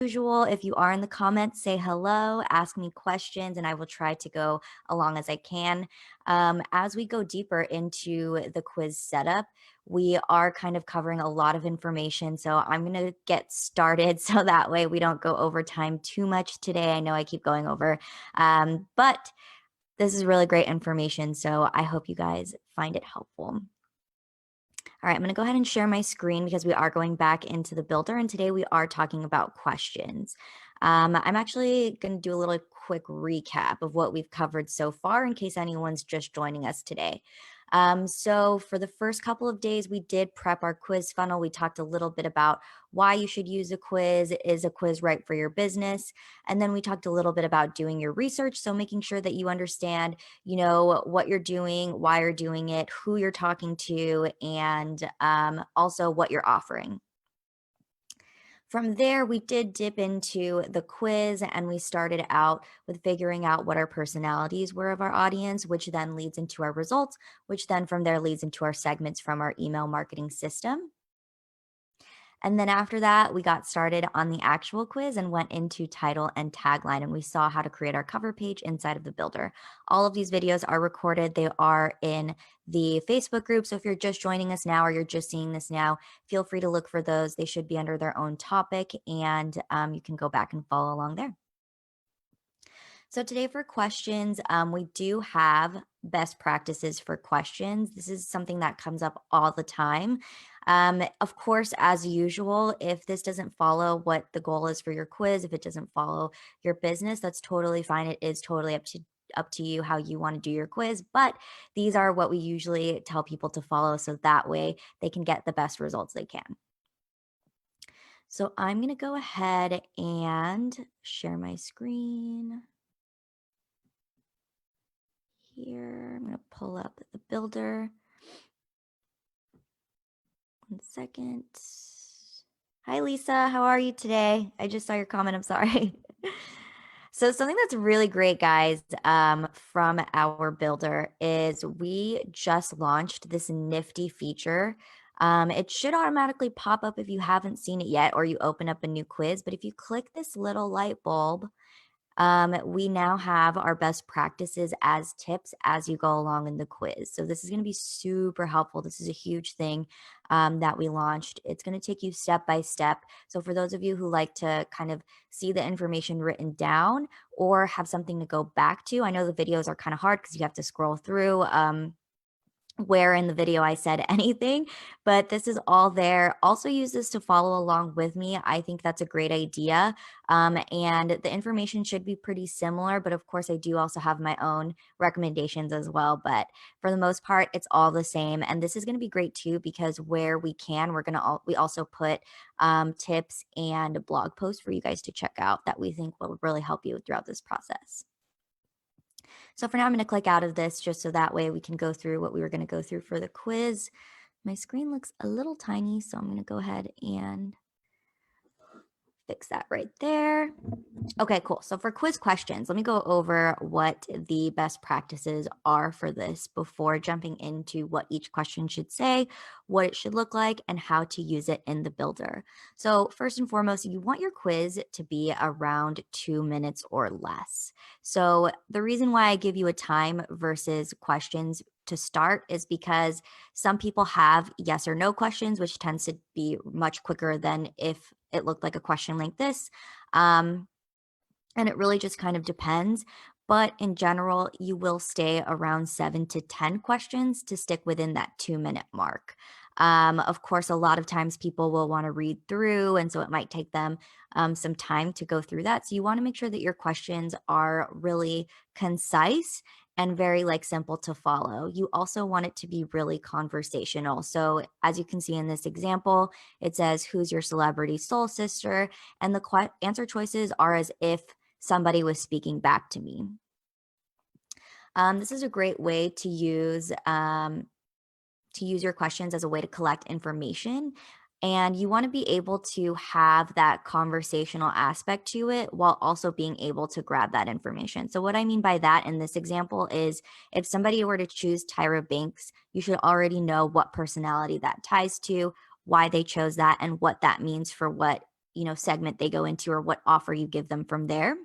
Usual, if you are in the comments, say hello, ask me questions, and I will try to go along as I can. As we go deeper into the quiz setup, we are kind of covering a lot of information. So I'm going to get started so that way we don't go over time too much today. I know I keep going over, but this is really great information. So I hope you guys find it helpful. All right, I'm going to go ahead and share my screen because we are going back into the builder, and today we are talking about questions. I'm actually going to do a little quick recap of what we've covered so far in case anyone's just joining us today. So for the first couple of days, we did prep our quiz funnel. We talked a little bit about why you should use a quiz. Is a quiz right for your business? And then we talked a little bit about doing your research. So making sure that you understand, what you're doing, why you're doing it, who you're talking to, and also what you're offering. From there, we did dip into the quiz and we started out with figuring out what our personalities were of our audience, which then leads into our results, which then from there leads into our segments from our email marketing system. And then after that, we got started on the actual quiz and went into title and tagline, and we saw how to create our cover page inside of the builder. All of these videos are recorded. They are in the Facebook group. So if you're just joining us now or you're just seeing this now, feel free to look for those. They should be under their own topic, and you can go back and follow along there. So today for questions, we do have best practices for questions. This is something that comes up all the time. Of course, as usual, if this doesn't follow what the goal is for your quiz, if it doesn't follow your business, that's totally fine. It is totally up to you how you want to do your quiz, but these are what we usually tell people to follow so that way they can get the best results they can. So I'm going to go ahead and share my screen. Here, I'm going to pull up the builder. 1 second. Hi, Lisa. How are you today? I just saw your comment. I'm sorry. So something that's really great, guys, from our builder is we just launched this nifty feature. It should automatically pop up if you haven't seen it yet or you open up a new quiz. But if you click this little light bulb, we now have our best practices as tips as you go along in the quiz. So this is going to be super helpful. This is a huge thing that we launched. It's going to take you step by step. So for those of you who like to kind of see the information written down or have something to go back to, I know the videos are kind of hard because you have to scroll through. Where in the video I said anything, but this is all there. Also use this to follow along with me. I think that's a great idea. And the information should be pretty similar, but of course I do also have my own recommendations as well. But for the most part, it's all the same. And this is going to be great too, because where we can, we also put tips and blog posts for you guys to check out that we think will really help you throughout this process. So for now, I'm going to click out of this just so that way we can go through what we were going to go through for the quiz. My screen looks a little tiny, so I'm going to go ahead and fix that right there. Okay, cool. So for quiz questions, let me go over what the best practices are for this before jumping into what each question should say, what it should look like, and how to use it in the builder. So first and foremost, you want your quiz to be around 2 minutes or less. So the reason why I give you a time versus questions to start is because some people have yes or no questions, which tends to be much quicker than if it looked like a question like this. And it really just kind of depends. But in general, you will stay around 7 to 10 questions to stick within that 2-minute mark. Of course, a lot of times people will want to read through, and so it might take them some time to go through that. So you want to make sure that your questions are really concise and very simple to follow. You also want it to be really conversational. So as you can see in this example, it says, who's your celebrity soul sister? And the answer choices are as if somebody was speaking back to me. This is a great way to use your questions as a way to collect information. And you want to be able to have that conversational aspect to it while also being able to grab that information. So what I mean by that in this example is if somebody were to choose Tyra Banks, you should already know what personality that ties to, why they chose that, and what that means for what segment they go into or what offer you give them from there.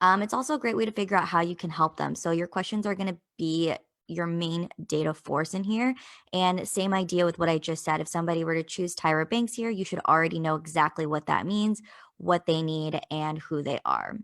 It's also a great way to figure out how you can help them. So your questions are going to be your main data force in here. And same idea with what I just said. If somebody were to choose Tyra Banks here, you should already know exactly what that means, what they need, and who they are.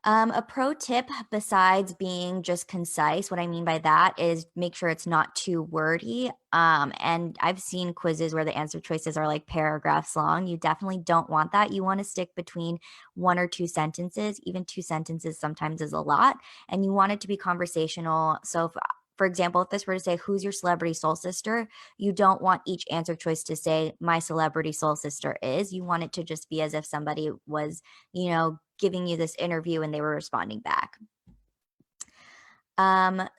A pro tip besides being just concise, what I mean by that is make sure it's not too wordy. And I've seen quizzes where the answer choices are like paragraphs long. You definitely don't want that. You want to stick between 1 or 2 sentences. Even 2 sentences sometimes is a lot. And you want it to be conversational. So if, for example, if this were to say, who's your celebrity soul sister? You don't want each answer choice to say, my celebrity soul sister is. You want it to just be as if somebody was, giving you this interview and they were responding back.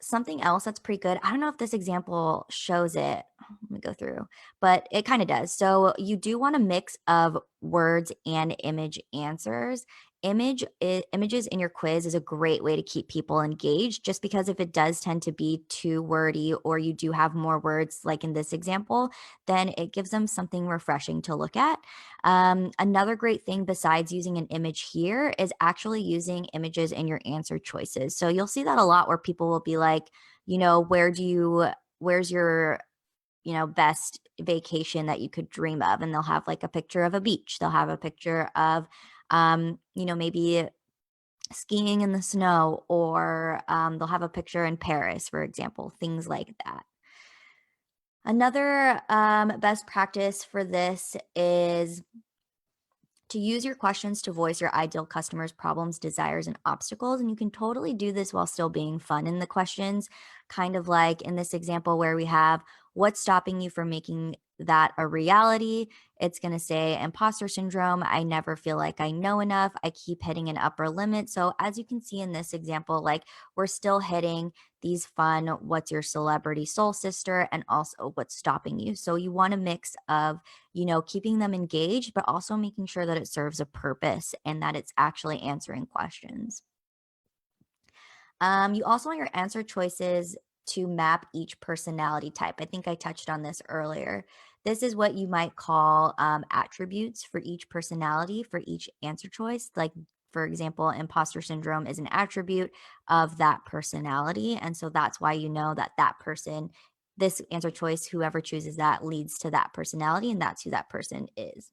Something else that's pretty good. I don't know if this example shows it. Let me go through, but it kind of does. So you do want a mix of words and image answers. Images in your quiz is a great way to keep people engaged, just because if it does tend to be too wordy or you do have more words like in this example, then it gives them something refreshing to look at. Another great thing besides using an image here is actually using images in your answer choices. So you'll see that a lot where people will be like, where's your best vacation that you could dream of? And they'll have like a picture of a beach. They'll have a picture of, maybe skiing in the snow, or they'll have a picture in Paris, for example, things like that. Another best practice for this is to use your questions to voice your ideal customer's problems, desires, and obstacles. And you can totally do this while still being fun in the questions, kind of like in this example where we have, what's stopping you from making that a reality? It's going to say imposter syndrome. I never feel like I know enough. I keep hitting an upper limit. So as you can see in this example, like we're still hitting these fun, what's your celebrity soul sister, and also what's stopping you. So you want a mix of, keeping them engaged, but also making sure that it serves a purpose and that it's actually answering questions. You also want your answer choices to map each personality type. I think I touched on this earlier. This is what you might call attributes for each personality, for each answer choice. Like, for example, imposter syndrome is an attribute of that personality. And so that's why you know that that person, this answer choice, whoever chooses that, leads to that personality, and that's who that person is.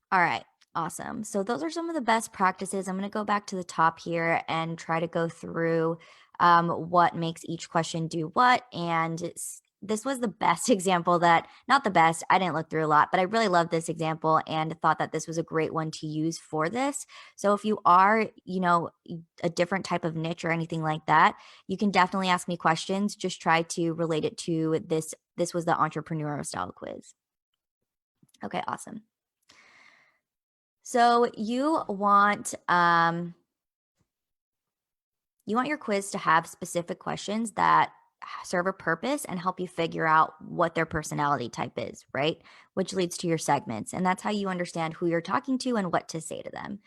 All right. Awesome. So those are some of the best practices. I'm going to go back to the top here and try to go through what makes each question do what. And this was the best example not the best, I didn't look through a lot, but I really love this example and thought that this was a great one to use for this. So if you are, a different type of niche or anything like that, you can definitely ask me questions. Just try to relate it to this. This was the entrepreneurial style quiz. Okay, awesome. So you want your quiz to have specific questions that serve a purpose and help you figure out what their personality type is, right? Which leads to your segments. And that's how you understand who you're talking to and what to say to them.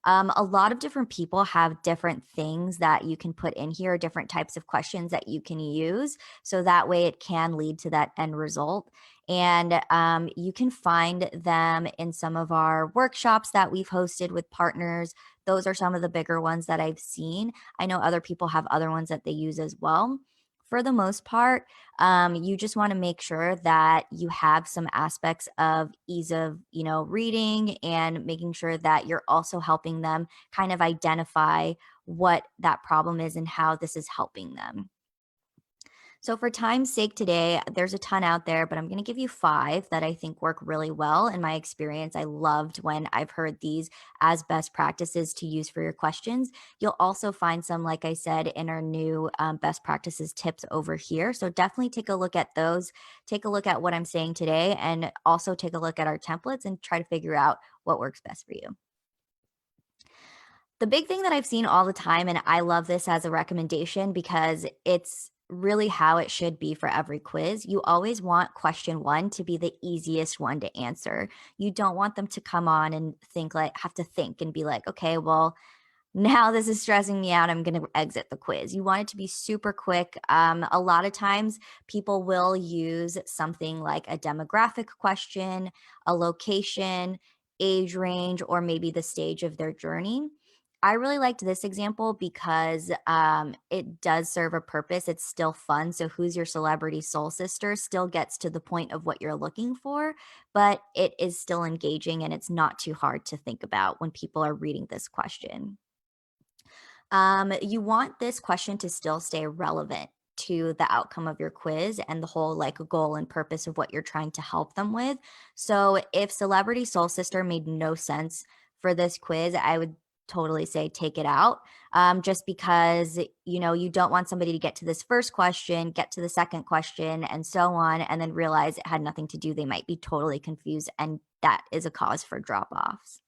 A lot of different people have different things that you can put in here, different types of questions that you can use. So that way it can lead to that end result. And you can find them in some of our workshops that we've hosted with partners. Those are some of the bigger ones that I've seen. I know other people have other ones that they use as well. For the most part, you just want to make sure that you have some aspects of ease of, reading, and making sure that you're also helping them kind of identify what that problem is and how this is helping them. So for time's sake today, there's a ton out there, but I'm going to give you 5 that I think work really well. In my experience, I loved when I've heard these as best practices to use for your questions. You'll also find some, like I said, in our new best practices tips over here. So definitely take a look at those. Take a look at what I'm saying today, and also take a look at our templates and try to figure out what works best for you. The big thing that I've seen all the time, and I love this as a recommendation because it's really how it should be for every quiz. You always want question 1 to be the easiest one to answer. You don't want them to come on and have to think and be like, okay, well, Now this is stressing me out. I'm going to exit the quiz. You want it to be super quick. A lot of times people will use something like a demographic question, a location, age range, or maybe the stage of their journey. I really liked this example because it does serve a purpose. It's still fun. So, who's your celebrity soul sister still gets to the point of what you're looking for, but it is still engaging and it's not too hard to think about when people are reading this question. You want this question to still stay relevant to the outcome of your quiz and the whole like goal and purpose of what you're trying to help them with. So if Celebrity Soul Sister made no sense for this quiz, I would totally say take it out. Just because you don't want somebody to get to this first question, get to the second question, and so on, and then realize it had nothing to do. They might be totally confused, and that is a cause for drop offs.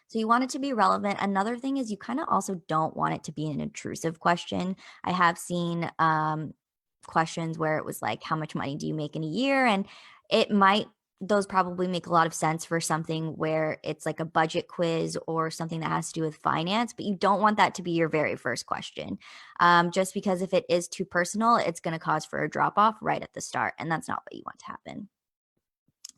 So you want it to be relevant. Another thing is you kind of also don't want it to be an intrusive question. I have seen questions where it was like, how much money do you make in a year? And those probably make a lot of sense for something where it's like a budget quiz or something that has to do with finance, but you don't want that to be your very first question. Just because if it is too personal, it's going to cause for a drop off right at the start. And that's not what you want to happen.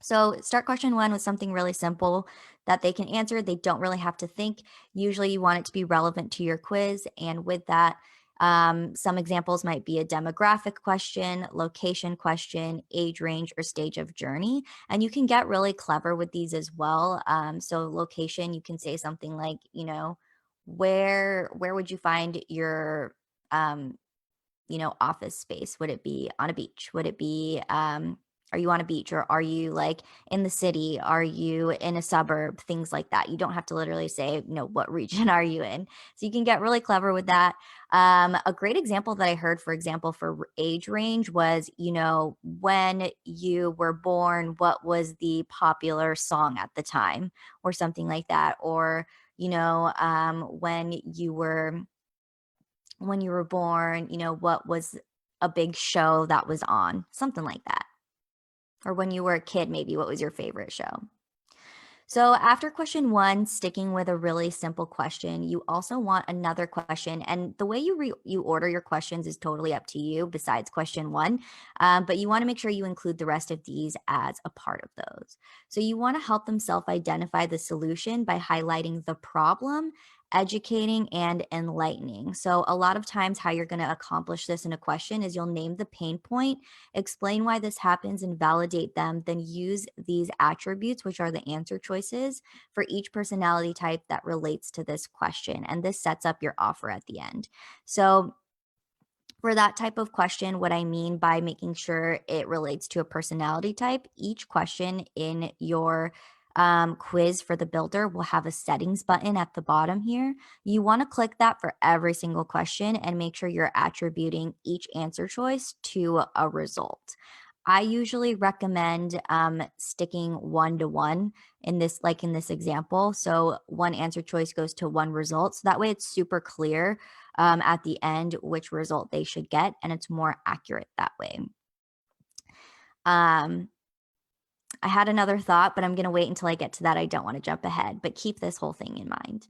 So start question one with something really simple that they can answer. They don't really have to think. Usually you want it to be relevant to your quiz. And with that, some examples might be a demographic question, location question, age range, or stage of journey. And you can get really clever with these as well. So location, you can say something like, where would you find your office space? Would it be on a beach? Would it be are you on a beach, or are you like in the city? Are you in a suburb? Things like that. You don't have to literally say, what region are you in? So you can get really clever with that. A great example that I heard, for example, for age range was, when you were born, what was the popular song at the time, or something like that. Or, when you were born, what was a big show that was on, something like that. Or when you were a kid, maybe what was your favorite show? So after question one, sticking with a really simple question, you also want another question. And the way you order your questions is totally up to you besides question one. But you want to make sure you include the rest of these as a part of those. So you want to help them self-identify the solution by highlighting the problem, educating, and enlightening. So a lot of times how you're going to accomplish this in a question is you'll name the pain point, explain why this happens, and validate them, then use these attributes, which are the answer choices, for each personality type that relates to this question. And this sets up your offer at the end. So for that type of question, what I mean by making sure it relates to a personality type, each question in your quiz for the builder will have a settings button at the bottom here. You want to click that for every single question and make sure you're attributing each answer choice to a result. I usually recommend sticking 1-to-1 in this example. So one answer choice goes to one result. So that way it's super clear at the end which result they should get, and it's more accurate that way. I had another thought, but I'm going to wait until I get to that. I don't want to jump ahead, but keep this whole thing in mind.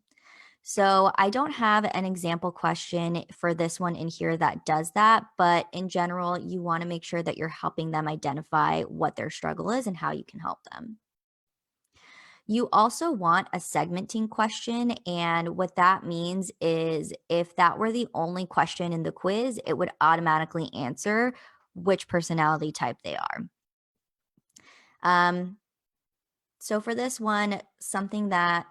So I don't have an example question for this one in here that does that, but in general, you want to make sure that you're helping them identify what their struggle is and how you can help them. You also want a segmenting question, and what that means is if that were the only question in the quiz, it would automatically answer which personality type they are. So for this one, something that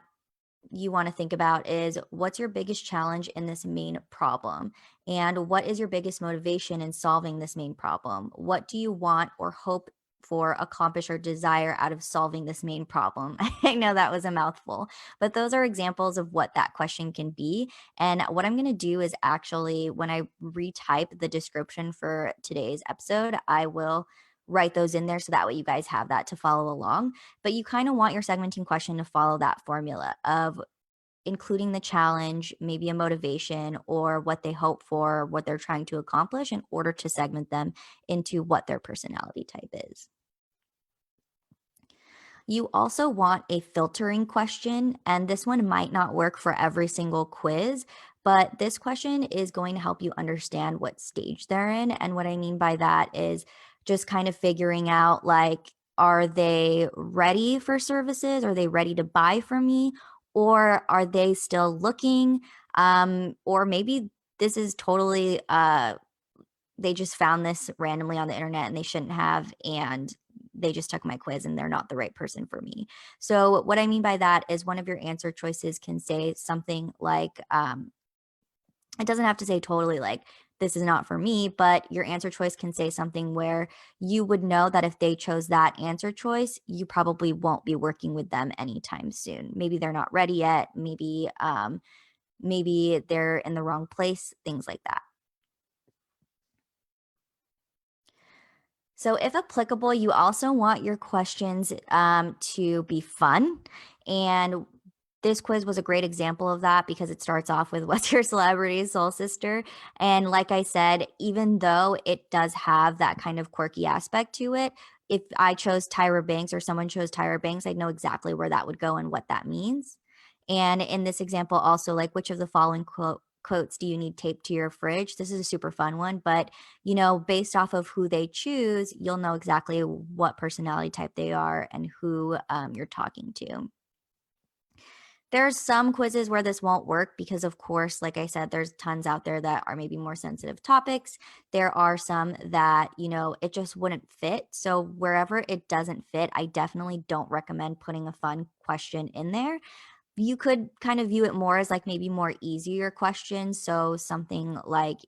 you want to think about is what's your biggest challenge in this main problem? And what is your biggest motivation in solving this main problem? What do you want or hope for, accomplish, or desire out of solving this main problem? I know that was a mouthful, but those are examples of what that question can be. And what I'm going to do is actually, when I retype the description for today's episode, I will write those in there so that way you guys have that to follow along. But you kind of want your segmenting question to follow that formula of including the challenge, maybe a motivation, or what they hope for, what they're trying to accomplish, in order to segment them into what their personality type is. You also want a filtering question, and this one might not work for every single quiz, but this question is going to help you understand what stage they're in. And what I mean by that is just kind of figuring out like, are they ready for services? Are they ready to buy from me? Or are they still looking? Or maybe this is totally they just found this randomly on the internet and they shouldn't have, and they just took my quiz and they're not the right person for me. So what I mean by that is one of your answer choices can say something like it doesn't have to say totally like this is not for me, but your answer choice can say something where you would know that if they chose that answer choice, you probably won't be working with them anytime soon. Maybe they're not ready yet, maybe they're in the wrong place, things like that. So, if applicable, you also want your questions to be fun. And this quiz was a great example of that because it starts off with what's your celebrity soul sister? And like I said, even though it does have that kind of quirky aspect to it, if I chose Tyra Banks or someone chose Tyra Banks, I'd know exactly where that would go and what that means. And in this example, also, like, which of the following quotes do you need taped to your fridge? This is a super fun one, but based off of who they choose, you'll know exactly what personality type they are and who you're talking to. There's some quizzes where this won't work because, of course, like I said, there's tons out there that are maybe more sensitive topics. There are some that, it just wouldn't fit. So, wherever it doesn't fit, I definitely don't recommend putting a fun question in there. You could kind of view it more as like maybe more easier questions. So, something like,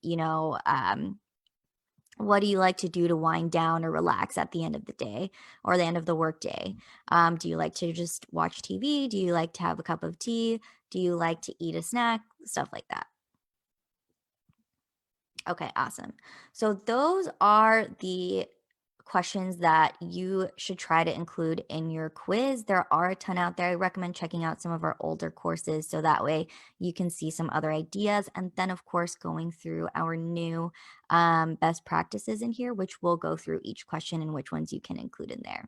what do you like to do to wind down or relax at the end of the day or the end of the workday? Do you like to just watch TV? Do you like to have a cup of tea? Do you like to eat a snack? Stuff like that. Okay, awesome. So those are the questions that you should try to include in your quiz. There are a ton out there. I recommend checking out some of our older courses so that way you can see some other ideas. And then, of course, going through our new best practices in here, which we'll go through each question and which ones you can include in there.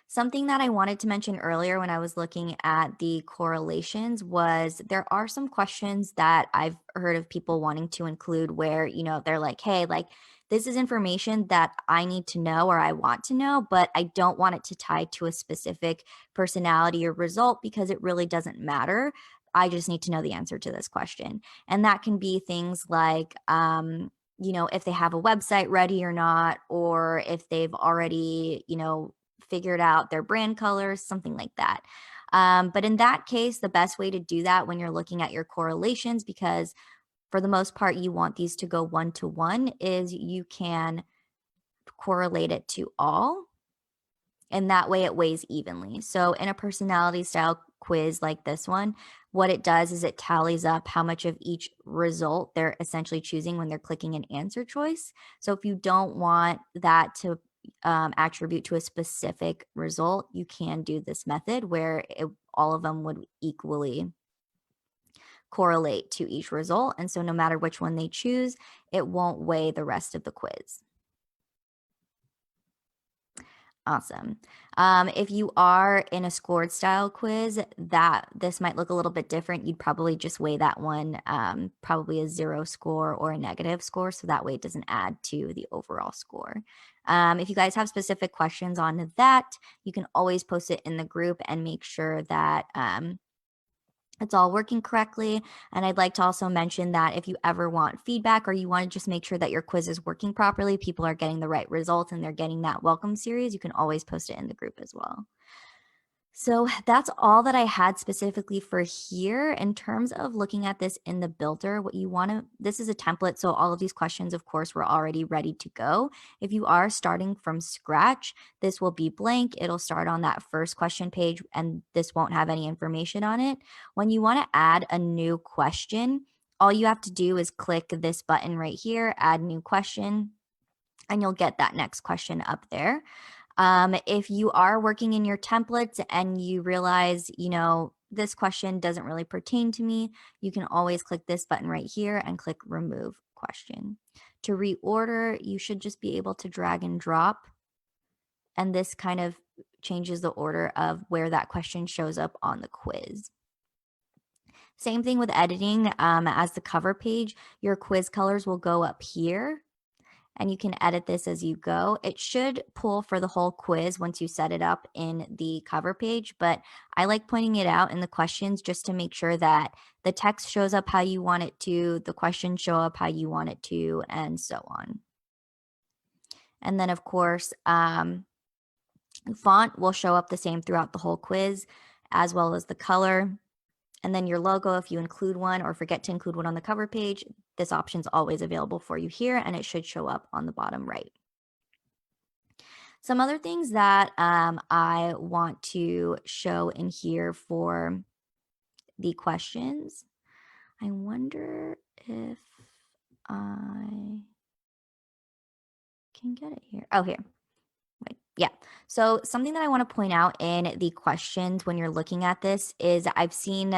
Something that I wanted to mention earlier when I was looking at the correlations was there are some questions that I've heard of people wanting to include where, they're like, hey, like this is information that I need to know or I want to know, but I don't want it to tie to a specific personality or result because it really doesn't matter. I just need to know the answer to this question. And that can be things like, if they have a website ready or not, or if they've already, figured out their brand colors, something like that. But in that case, the best way to do that when you're looking at your correlations, because for the most part, you want these to go one to one, is you can correlate it to all. And that way it weighs evenly. So in a personality style quiz like this one, what it does is it tallies up how much of each result they're essentially choosing when they're clicking an answer choice. So if you don't want that to attribute to a specific result, you can do this method where all of them would equally correlate to each result. And so no matter which one they choose, it won't weigh the rest of the quiz. Awesome. If you are in a scored style quiz, that this might look a little bit different. You'd probably just weigh that one, probably a 0 score or a negative score, so that way it doesn't add to the overall score. If you guys have specific questions on that, you can always post it in the group and make sure that it's all working correctly. And I'd like to also mention that if you ever want feedback or you want to just make sure that your quiz is working properly, people are getting the right results and they're getting that welcome series, you can always post it in the group as well. So that's all that I had specifically for here. In terms of looking at this in the builder, what you want to, this is a template. So all of these questions, of course, were already ready to go. If you are starting from scratch, this will be blank. It'll start on that first question page and this won't have any information on it. When you want to add a new question, all you have to do is click this button right here, add new question, and you'll get that next question up there. If you are working in your templates and you realize, this question doesn't really pertain to me, you can always click this button right here and click remove question. To reorder, you should just be able to drag and drop. And this kind of changes the order of where that question shows up on the quiz. Same thing with editing. As the cover page, your quiz colors will go up here, and you can edit this as you go. It should pull for the whole quiz once you set it up in the cover page, but I like pointing it out in the questions just to make sure that the text shows up how you want it to, the questions show up how you want it to, and so on. And then, of course, font will show up the same throughout the whole quiz, as well as the color. And then your logo, if you include one or forget to include one on the cover page, this option is always available for you here, and it should show up on the bottom right. Some other things that I want to show in here for the questions. I wonder if I can get it here. Oh, here. Wait, yeah. So something that I want to point out in the questions when you're looking at this is I've seen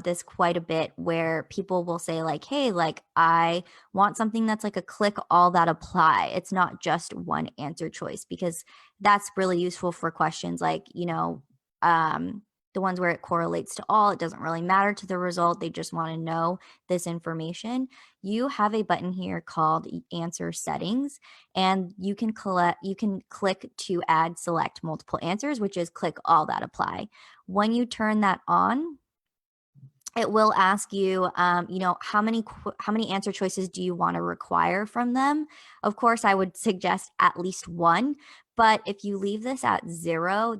this quite a bit where people will say like, hey, like I want something that's like a click all that apply. It's not just one answer choice, because that's really useful for questions like, the ones where it correlates to all. It doesn't really matter to the result. They just want to know this information. You have a button here called answer settings, and you can click to add select multiple answers, which is click all that apply. When you turn that on, it will ask you, how many answer choices do you want to require from them? Of course, I would suggest at least one, but if you leave this at 0,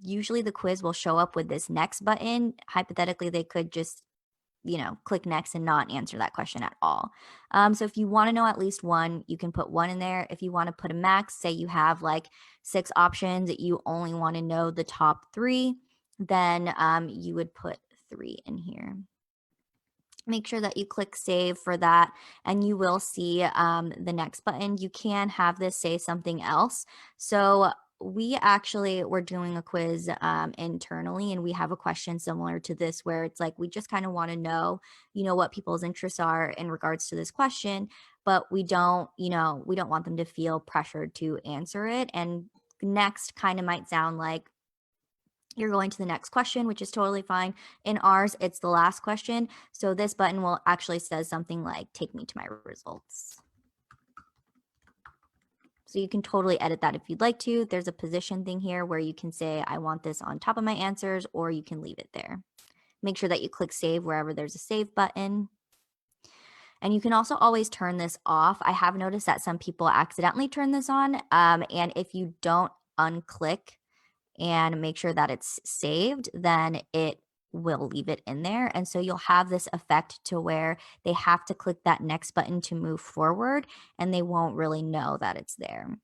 usually the quiz will show up with this next button. Hypothetically, they could just click next and not answer that question at all. So if you want to know at least one, you can put one in there. If you want to put a max, say you have like 6 options, you only want to know the top 3, then you would put 3 in here. Make sure that you click save for that, and you will see the next button. You can have this say something else. So we actually were doing a quiz internally, and we have a question similar to this where it's like we just kind of want to know, what people's interests are in regards to this question, but we don't want them to feel pressured to answer it. And next kind of might sound like you're going to the next question, which is totally fine. In ours, it's the last question. So this button will actually says something like, take me to my results. So you can totally edit that if you'd like to. There's a position thing here where you can say, I want this on top of my answers, or you can leave it there. Make sure that you click save wherever there's a save button. And you can also always turn this off. I have noticed that some people accidentally turn this on. And if you don't unclick and make sure that it's saved, then it will leave it in there. And so you'll have this effect to where they have to click that next button to move forward, and they won't really know that it's there.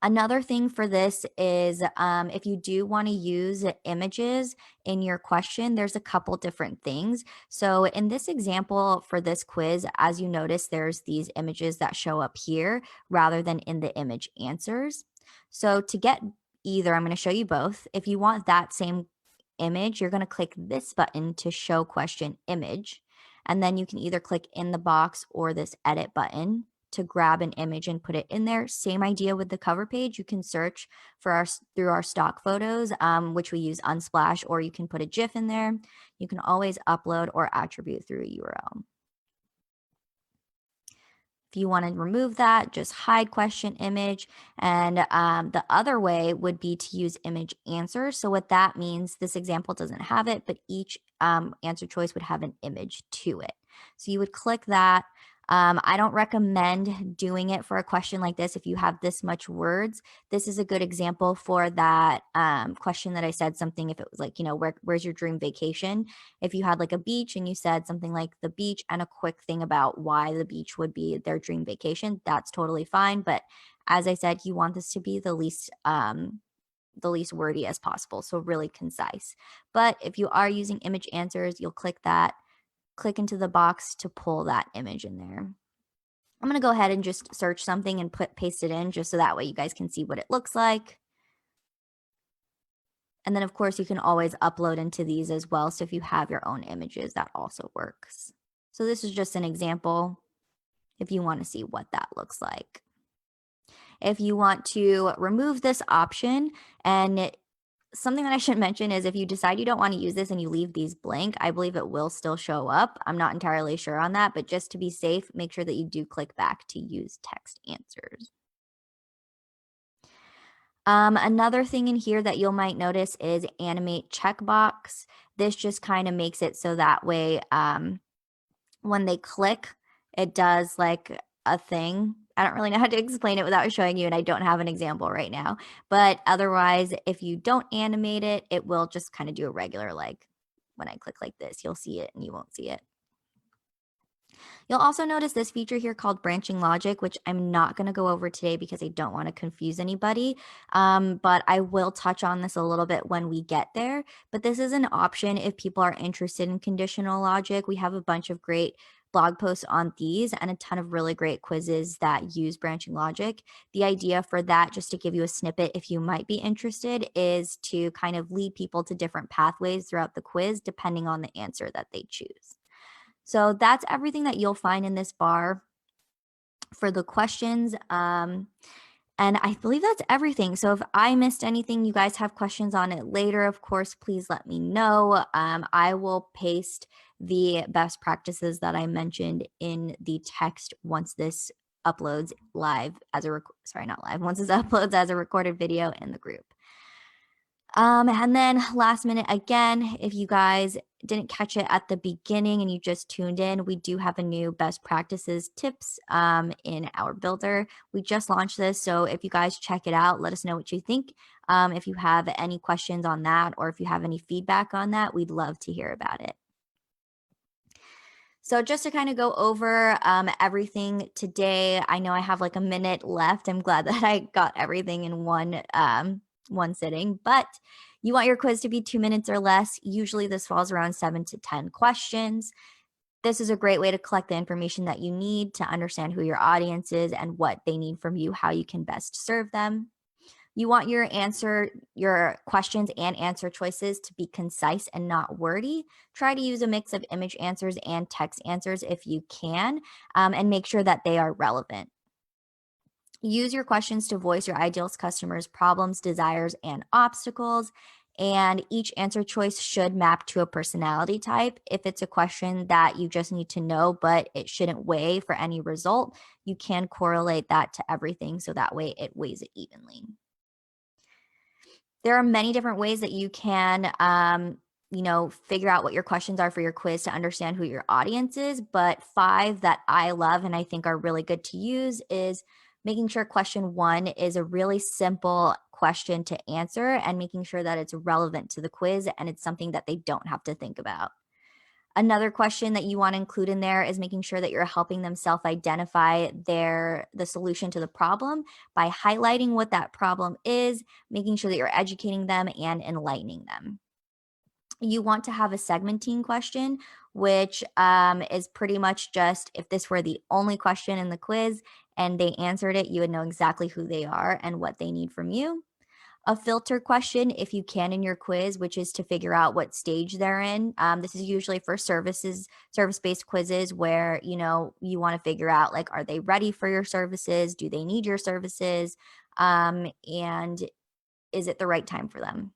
Another thing for this is if you do want to use images in your question, there's a couple different things. So in this example for this quiz, as you notice, there's these images that show up here rather than in the image answers. So to get either, I'm going to show you both. If you want that same image, you're going to click this button to show question image. And then you can either click in the box or this edit button to grab an image and put it in there. Same idea with the cover page. You can search for through our stock photos, which we use Unsplash, or you can put a GIF in there. You can always upload or attribute through a URL. If you want to remove that, just hide question image. And the other way would be to use image answer. So what that means, this example doesn't have it, but each answer choice would have an image to it. So you would click that. I don't recommend doing it for a question like this if you have this much words. This is a good example for that question that I said something, if it was like, where's your dream vacation? If you had like a beach and you said something like the beach and a quick thing about why the beach would be their dream vacation, that's totally fine. But as I said, you want this to be the least wordy as possible, so really concise. But if you are using image answers, you'll click that. Click into the box to pull that image in there. I'm going to go ahead and just search something and paste it in just so that way you guys can see what it looks like. And then of course you can always upload into these as well. So if you have your own images, that also works. So this is just an example if you want to see what that looks like. If you want to remove this option, and something that I should mention is if you decide you don't want to use this and you leave these blank, I believe it will still show up. I'm not entirely sure on that, but just to be safe, make sure that you do click back to use text answers. Another thing in here that you'll might notice is Animate checkbox. This just kind of makes it so that way when they click, it does like a thing. I don't really know how to explain it without showing you, and I don't have an example right now. But otherwise, if you don't animate it, it will just kind of do a regular, like when I click like this, you'll see it and you won't see it. You'll also notice this feature here called branching logic, which I'm not going to go over today because I don't want to confuse anybody. But I will touch on this a little bit when we get there. But this is an option if people are interested in conditional logic. We have a bunch of great blog posts on these and a ton of really great quizzes that use branching logic. The idea for that, just to give you a snippet if you might be interested, is to kind of lead people to different pathways throughout the quiz depending on the answer that they choose. So that's everything that you'll find in this bar for the questions. And I believe that's everything. So if I missed anything, you guys have questions on it later, of course, please let me know. I will paste the best practices that I mentioned in the text once this uploads live as a, once this uploads as a recorded video in the group. And then last minute, again, if you guys didn't catch it at the beginning and you just tuned in, we do have a new best practices tips in our builder. We just launched this, so if you guys check it out, let us know what you think. If you have any questions on that or if you have any feedback on that, we'd love to hear about it. So just to kind of go over everything today, I know I have like a minute left. I'm glad that I got everything in one sitting, but you want your quiz to be 2 minutes or less. Usually this falls around 7 to 10 questions. This is a great way to collect the information that you need to understand who your audience is and what they need from you, how you can best serve them. You want your questions and answer choices to be concise and not wordy. Try to use a mix of image answers and text answers if you can, and make sure that they are relevant. Use your questions to voice your ideal customers' problems, desires, and obstacles. And each answer choice should map to a personality type. If it's a question that you just need to know, but it shouldn't weigh for any result, you can correlate that to everything so that way it weighs it evenly. There are many different ways that you can figure out what your questions are for your quiz to understand who your audience is. But 5 that I love and I think are really good to use is making sure question 1 is a really simple question to answer and making sure that it's relevant to the quiz and it's something that they don't have to think about. Another question that you want to include in there is making sure that you're helping them self-identify the solution to the problem by highlighting what that problem is, making sure that you're educating them and enlightening them. You want to have a segmenting question, which is pretty much just if this were the only question in the quiz and they answered it, you would know exactly who they are and what they need from you. A filter question, if you can, in your quiz, which is to figure out what stage they're in. This is usually for service-based quizzes where, you want to figure out, like, are they ready for your services? Do they need your services? And is it the right time for them?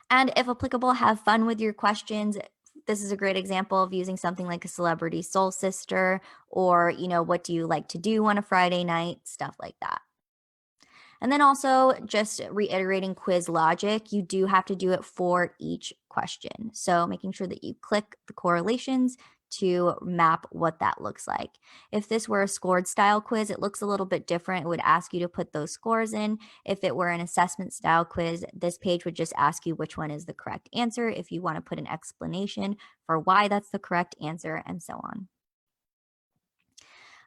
And if applicable, have fun with your questions. This is a great example of using something like a celebrity soul sister or, what do you like to do on a Friday night? Stuff like that. And then also just reiterating quiz logic, you do have to do it for each question. So making sure that you click the correlations to map what that looks like. If this were a scored style quiz, it looks a little bit different. It would ask you to put those scores in. If it were an assessment style quiz, this page would just ask you which one is the correct answer. If you want to put an explanation for why that's the correct answer and so on.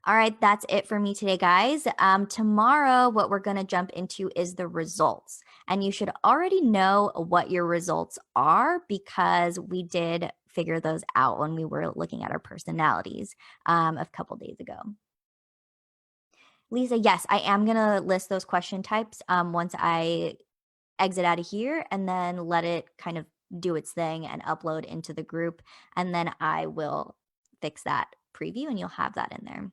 All right, that's it for me today, guys. Tomorrow, what we're going to jump into is the results. And you should already know what your results are because we did figure those out when we were looking at our personalities a couple days ago. Lisa, yes, I am going to list those question types once I exit out of here and then let it kind of do its thing and upload into the group. And then I will fix that preview and you'll have that in there.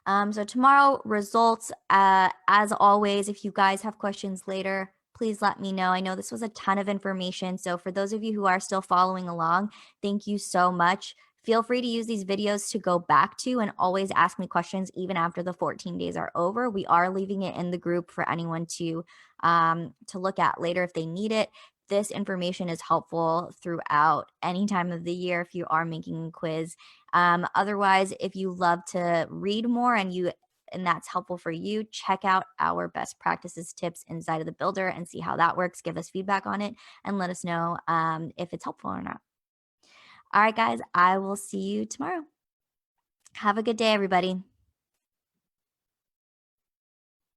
So tomorrow, results, as always, if you guys have questions later, please let me know. I know this was a ton of information. So for those of you who are still following along, thank you so much. Feel free to use these videos to go back to and always ask me questions even after the 14 days are over. We are leaving it in the group for anyone to look at later if they need it. This information is helpful throughout any time of the year if you are making a quiz. Otherwise, if you love to read more and that's helpful for you, check out our best practices tips inside of the builder and see how that works. Give us feedback on it and let us know if it's helpful or not. All right, guys, I will see you tomorrow. Have a good day, everybody.